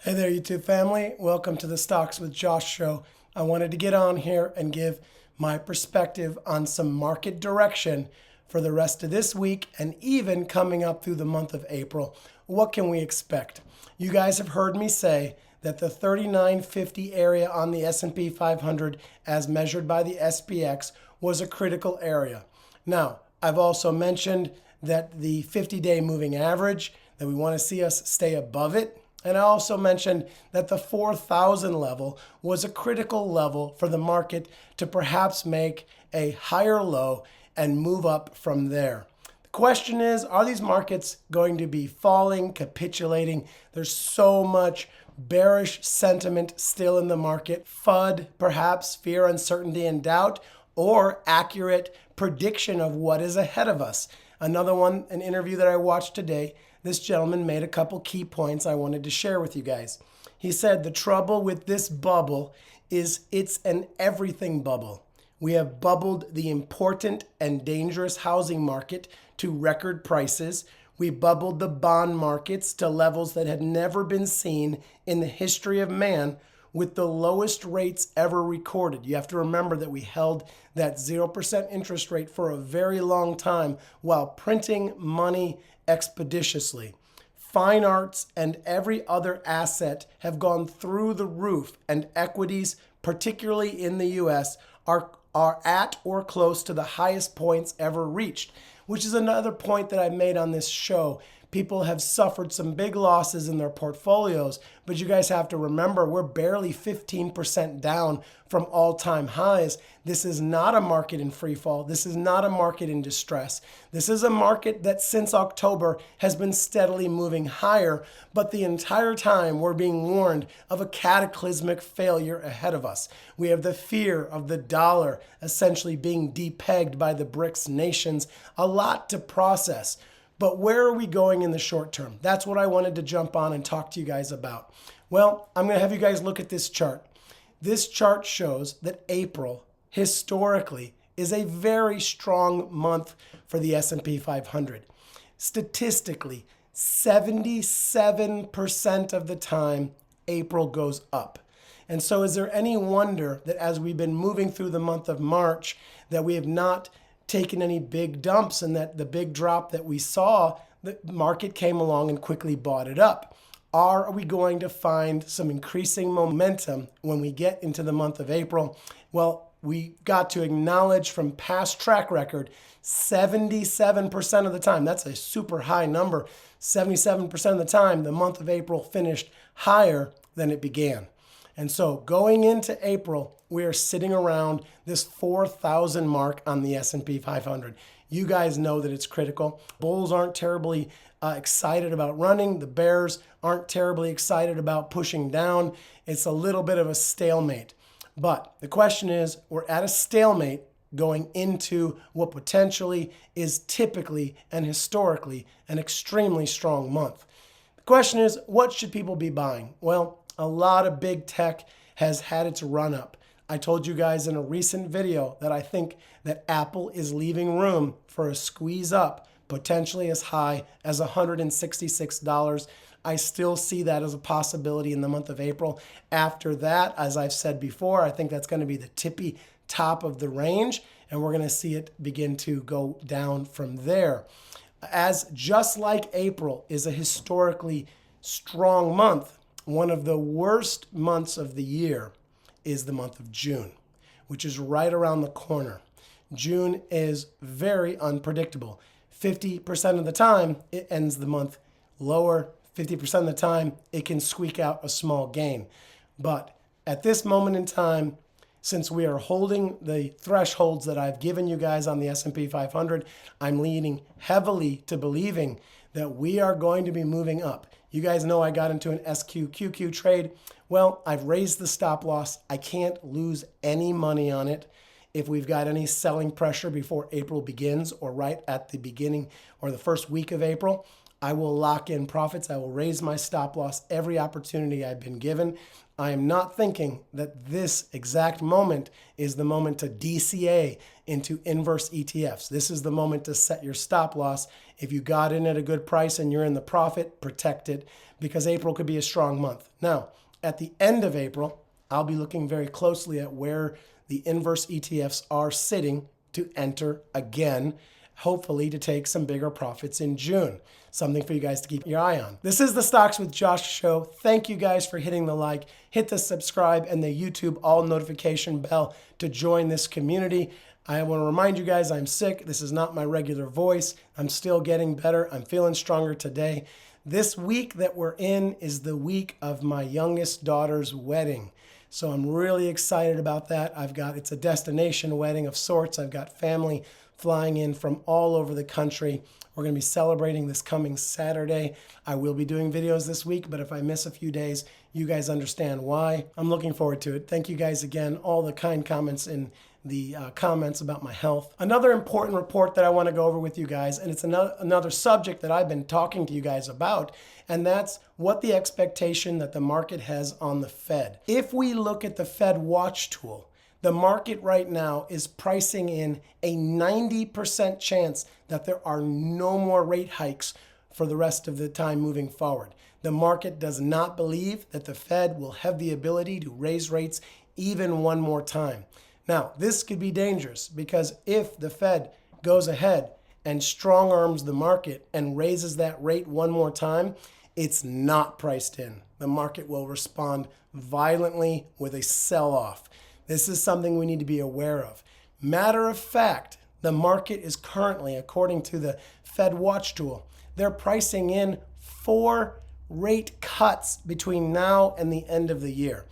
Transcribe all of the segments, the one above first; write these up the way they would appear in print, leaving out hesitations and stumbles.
Hey there, YouTube family. Welcome to the Stocks with Josh show. I wanted to get on here and give my perspective on some market direction for the rest of this week and even coming up through the month of April. What can we expect? You guys have heard me say that the 3950 area on the S&P 500 as measured by the SPX was a critical area. Now, I've also mentioned that the 50-day moving average, that we want to see us stay above it. And I also mentioned that the 4,000 level was a critical level for the market to perhaps make a higher low and move up from there. The question is, are these markets going to be falling, capitulating? There's so much bearish sentiment still in the market. FUD, perhaps, fear, uncertainty, and doubt, or accurate prediction of what is ahead of us. Another one, an interview that I watched today, this gentleman made a couple key points I wanted to share with you guys. He said the trouble with this bubble is it's an everything bubble. We have bubbled the important and dangerous housing market to record prices. We bubbled the bond markets to levels that had never been seen in the history of man, with the lowest rates ever recorded. You have to remember that we held that 0% interest rate for a very long time while printing money expeditiously. Fine arts and every other asset have gone through the roof, and equities, particularly in the US, are at or close to the highest points ever reached, which is another point that I made on this show. People have suffered some big losses in their portfolios, but you guys have to remember we're barely 15% down from all-time highs. This is not a market in free fall. This is not a market in distress. This is a market that since October has been steadily moving higher, but the entire time we're being warned of a cataclysmic failure ahead of us. We have the fear of the dollar essentially being depegged by the BRICS nations, a lot to process. But where are we going in the short term? That's what I wanted to jump on and talk to you guys about. Well, I'm going to have you guys look at this chart. This chart shows that April, historically, is a very strong month for the S&P 500. Statistically, 77% of the time, April goes up. And so is there any wonder that as we've been moving through the month of March, that we have not taken any big dumps, and that the big drop that we saw, the market came along and quickly bought it up? Are we going to find some increasing momentum when we get into the month of April? Well, we got to acknowledge from past track record, 77% of the time, that's a super high number, 77% of the time, the month of April finished higher than it began. And so going into April, we are sitting around this 4,000 mark on the S&P 500. You guys know that it's critical. Bulls aren't terribly excited about running. The bears aren't terribly excited about pushing down. It's a little bit of a stalemate. But the question is, we're at a stalemate going into what potentially is typically and historically an extremely strong month. The question is, what should people be buying? Well, a lot of big tech has had its run up. I told you guys in a recent video that I think that Apple is leaving room for a squeeze up, potentially as high as $166. I still see that as a possibility in the month of April. After that, as I've said before, I think that's going to be the tippy top of the range, and we're going to see it begin to go down from there. As just like April is a historically strong month, one of the worst months of the year is the month of June, which is right around the corner. June is very unpredictable. 50% of the time, it ends the month lower. 50% of the time, it can squeak out a small gain. But at this moment in time, since we are holding the thresholds that I've given you guys on the S&P 500, I'm leaning heavily to believing that we are going to be moving up. You guys know I got into an SQQQ trade. Well, I've raised the stop loss. I can't lose any money on it. If we've got any selling pressure before April begins or right at the beginning or the first week of April, I will lock in profits. I will raise my stop loss every opportunity I've been given. I am not thinking that this exact moment is the moment to DCA into inverse ETFs. This is the moment to set your stop loss. If you got in at a good price and you're in the profit, protect it. because April could be a strong month. Now, at the end of April, I'll be looking very closely at where the inverse ETFs are sitting to enter again, hopefully to take some bigger profits in June. Something for you guys to keep your eye on. This is the Stocks with Josh show. Thank you guys for hitting the like, hit the subscribe and the YouTube all notification bell to join this community. I want to remind you guys I'm sick. This is not my regular voice. I'm still getting better. I'm feeling stronger today. This week that we're in is the week of my youngest daughter's wedding. So I'm really excited about that. It's a destination wedding of sorts. I've got family flying in from all over the country. We're going to be celebrating this coming Saturday. I will be doing videos this week, but if I miss a few days, you guys understand why. I'm looking forward to it. Thank you guys again. All the kind comments in the comments about my health. Another important report that I want to go over with you guys, and it's another subject that I've been talking to you guys about, and that's what the expectation that the market has on the Fed. If we look at the Fed watch tool, the market right now is pricing in a 90% chance that there are no more rate hikes for the rest of the time moving forward. The market does not believe that the Fed will have the ability to raise rates even one more time. Now, this could be dangerous because if the Fed goes ahead and strong arms the market and raises that rate one more time, it's not priced in. The market will respond violently with a sell-off. This is something we need to be aware of. Matter of fact, the market is currently, according to the Fed Watch Tool, they're pricing in 4 rate cuts between now and the end of the year.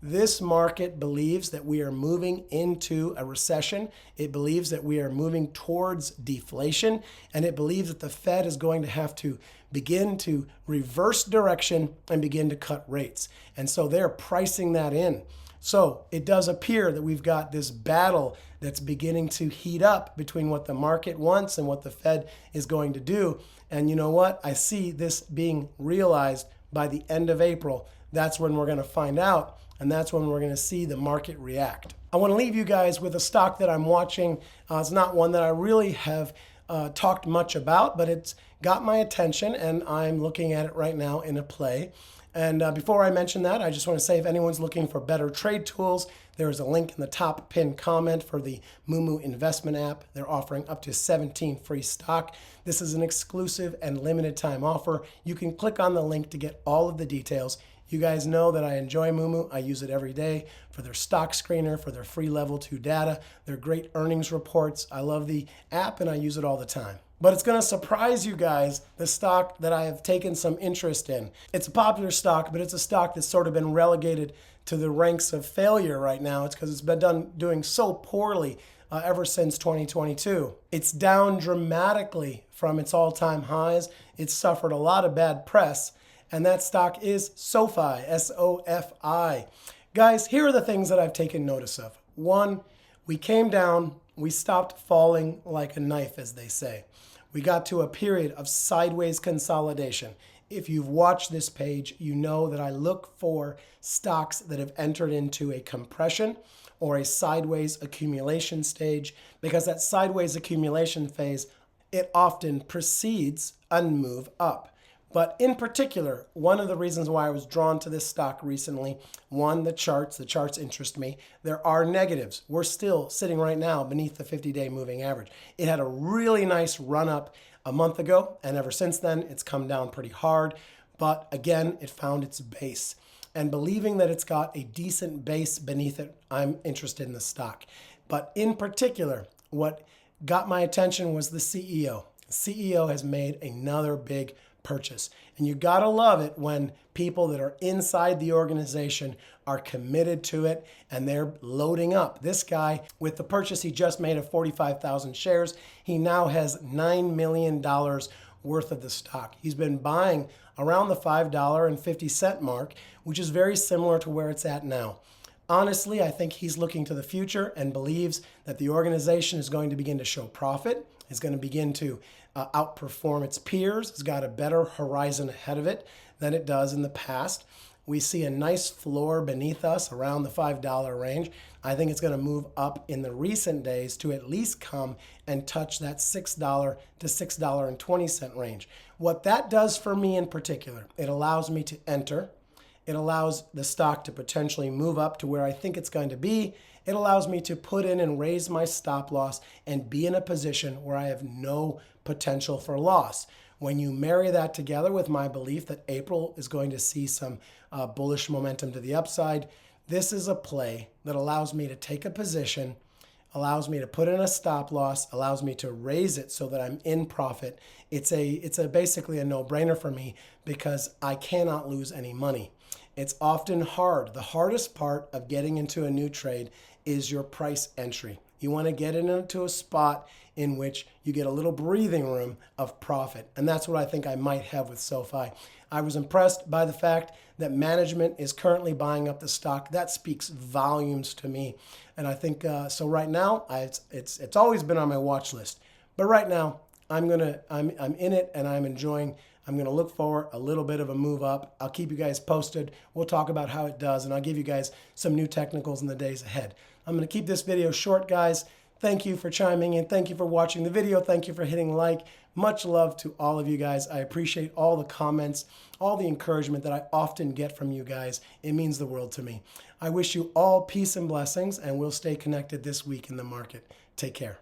This market believes that we are moving into a recession. It believes that we are moving towards deflation, and it believes that the Fed is going to have to begin to reverse direction and begin to cut rates. And so they're pricing that in. So it does appear that we've got this battle that's beginning to heat up between what the market wants and what the Fed is going to do. And you know what? I see this being realized by the end of April. That's when we're going to find out, and that's when we're going to see the market react. I want to leave you guys with a stock that I'm watching. It's not one that I really have talked much about, but it's got my attention, and I'm looking at it right now in a play. And before I mention that, I just want to say if anyone's looking for better trade tools, there is a link in the top pinned comment for the Moomoo investment app. They're offering up to 17 free stock. This is an exclusive and limited time offer. You can click on the link to get all of the details. You guys know that I enjoy Moomoo. I use it every day for their stock screener, for their free level 2 data, their great earnings reports. I love the app and I use it all the time. But it's going to surprise you guys, the stock that I have taken some interest in. It's a popular stock, but it's a stock that's sort of been relegated to the ranks of failure right now. It's because it's been doing so poorly ever since 2022. It's down dramatically from its all-time highs. It's suffered a lot of bad press, and that stock is SoFi, S-O-F-I. Guys, here are the things that I've taken notice of. One, we came down, we stopped falling like a knife, as they say. We got to a period of sideways consolidation. If you've watched this page, you know that I look for stocks that have entered into a compression or a sideways accumulation stage, because that sideways accumulation phase, it often precedes a move up. But in particular, one of the reasons why I was drawn to this stock recently, one, the charts interest me. There are negatives. We're still sitting right now beneath the 50-day moving average. It had a really nice run up a month ago, and ever since then, it's come down pretty hard. But again, it found its base. And believing that it's got a decent base beneath it, I'm interested in the stock. But in particular, what got my attention was the CEO. The CEO has made another big purchase. And you gotta love it when people that are inside the organization are committed to it and they're loading up. This guy, with the purchase he just made of 45,000 shares, he now has $9 million worth of the stock. He's been buying around the $5.50 mark, which is very similar to where it's at now. Honestly, I think he's looking to the future and believes that the organization is going to begin to show profit, is going to begin to outperform its peers. It's got a better horizon ahead of it than it does in the past. We see a nice floor beneath us around the $5 range. I think it's going to move up in the recent days to at least come and touch that $6 to $6.20 range. What that does for me in particular, it allows me to enter. It allows the stock to potentially move up to where I think it's going to be. It allows me to put in and raise my stop loss and be in a position where I have no potential for loss. When you marry that together with my belief that April is going to see some bullish momentum to the upside, this is a play that allows me to take a position, allows me to put in a stop loss, allows me to raise it so that I'm in profit. It's basically a no-brainer for me because I cannot lose any money. It's often hard. The hardest part of getting into a new trade is your price entry. You want to get into a spot in which you get a little breathing room of profit. And that's what I think I might have with SoFi. I was impressed by the fact that management is currently buying up the stock. That speaks volumes to me. And I think, so right now, it's always been on my watch list. But right now, I'm in it and I'm enjoying. I'm going to look for a little bit of a move up. I'll keep you guys posted. We'll talk about how it does, and I'll give you guys some new technicals in the days ahead. I'm going to keep this video short, guys. Thank you for chiming in. Thank you for watching the video. Thank you for hitting like. Much love to all of you guys. I appreciate all the comments, all the encouragement that I often get from you guys. It means the world to me. I wish you all peace and blessings, and we'll stay connected this week in the market. Take care.